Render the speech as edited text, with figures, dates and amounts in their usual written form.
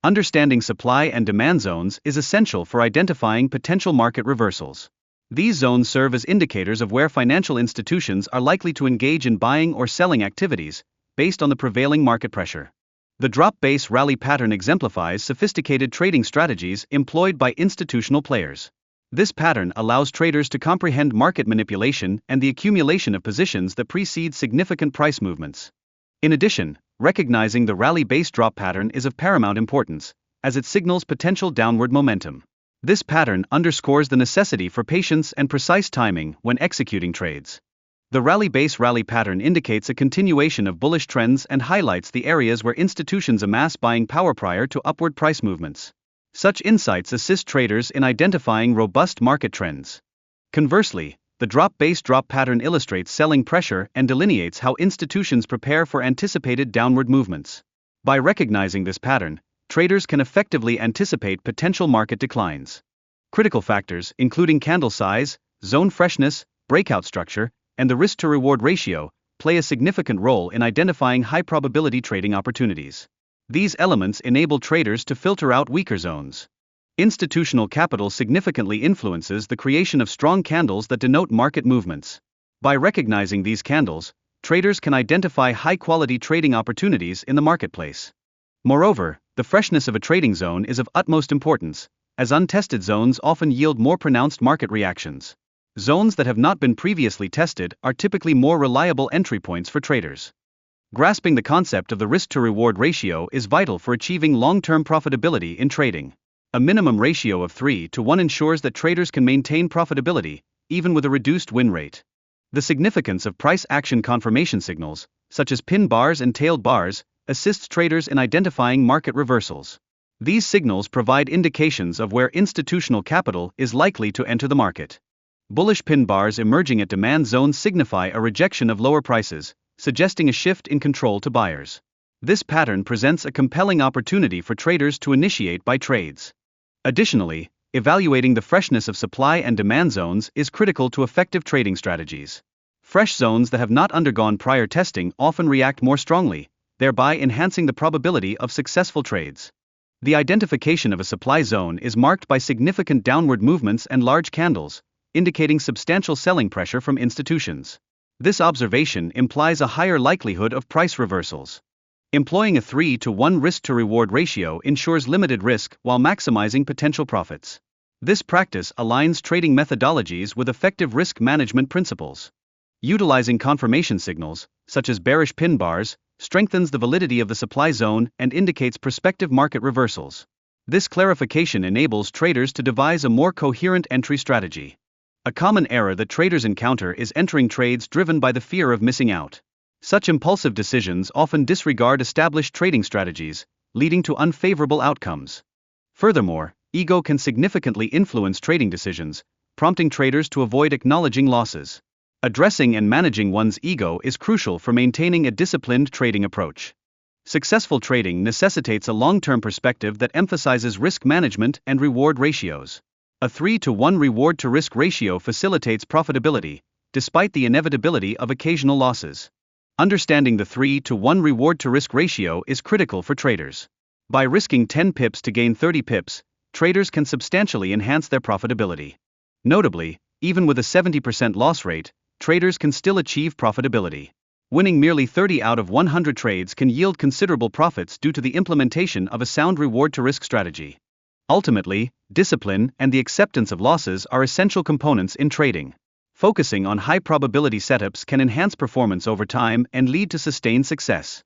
Understanding supply and demand zones is essential for identifying potential market reversals. These zones serve as indicators of where financial institutions are likely to engage in buying or selling activities, based on the prevailing market pressure. The drop-base rally pattern exemplifies sophisticated trading strategies employed by institutional players. This pattern allows traders to comprehend market manipulation and the accumulation of positions that precede significant price movements. In addition, recognizing the rally-based drop pattern is of paramount importance, as it signals potential downward momentum. This pattern underscores the necessity for patience and precise timing when executing trades. The rally-based rally pattern indicates a continuation of bullish trends and highlights the areas where institutions amass buying power prior to upward price movements. Such insights assist traders in identifying robust market trends. Conversely, the drop-based drop pattern illustrates selling pressure and delineates how institutions prepare for anticipated downward movements. By recognizing this pattern, traders can effectively anticipate potential market declines. Critical factors, including candle size, zone freshness, breakout structure, and the risk-to-reward ratio, play a significant role in identifying high-probability trading opportunities. These elements enable traders to filter out weaker zones. Institutional capital significantly influences the creation of strong candles that denote market movements. By recognizing these candles, traders can identify high-quality trading opportunities in the marketplace. Moreover, the freshness of a trading zone is of utmost importance, as untested zones often yield more pronounced market reactions. Zones that have not been previously tested are typically more reliable entry points for traders. Grasping the concept of the risk-to-reward ratio is vital for achieving long-term profitability in trading. A minimum ratio of 3:1 ensures that traders can maintain profitability, even with a reduced win rate. The significance of price action confirmation signals, such as pin bars and tailed bars, assists traders in identifying market reversals. These signals provide indications of where institutional capital is likely to enter the market. Bullish pin bars emerging at demand zones signify a rejection of lower prices, suggesting a shift in control to buyers. This pattern presents a compelling opportunity for traders to initiate buy trades. Additionally, evaluating the freshness of supply and demand zones is critical to effective trading strategies. Fresh zones that have not undergone prior testing often react more strongly, thereby enhancing the probability of successful trades. The identification of a supply zone is marked by significant downward movements and large candles, indicating substantial selling pressure from institutions. This observation implies a higher likelihood of price reversals. Employing a 3:1 risk-to-reward ratio ensures limited risk while maximizing potential profits. This practice aligns trading methodologies with effective risk management principles. Utilizing confirmation signals, such as bearish pin bars, strengthens the validity of the supply zone and indicates prospective market reversals. This clarification enables traders to devise a more coherent entry strategy. A common error that traders encounter is entering trades driven by the fear of missing out. Such impulsive decisions often disregard established trading strategies, leading to unfavorable outcomes. Furthermore, ego can significantly influence trading decisions, prompting traders to avoid acknowledging losses. Addressing and managing one's ego is crucial for maintaining a disciplined trading approach. Successful trading necessitates a long-term perspective that emphasizes risk management and reward ratios. A 3:1 reward-to-risk ratio facilitates profitability, despite the inevitability of occasional losses. Understanding the 3:1 reward-to-risk ratio is critical for traders. By risking 10 pips to gain 30 pips, traders can substantially enhance their profitability. Notably, even with a 70% loss rate, traders can still achieve profitability. Winning merely 30 out of 100 trades can yield considerable profits due to the implementation of a sound reward-to-risk strategy. Ultimately, discipline and the acceptance of losses are essential components in trading. Focusing on high-probability setups can enhance performance over time and lead to sustained success.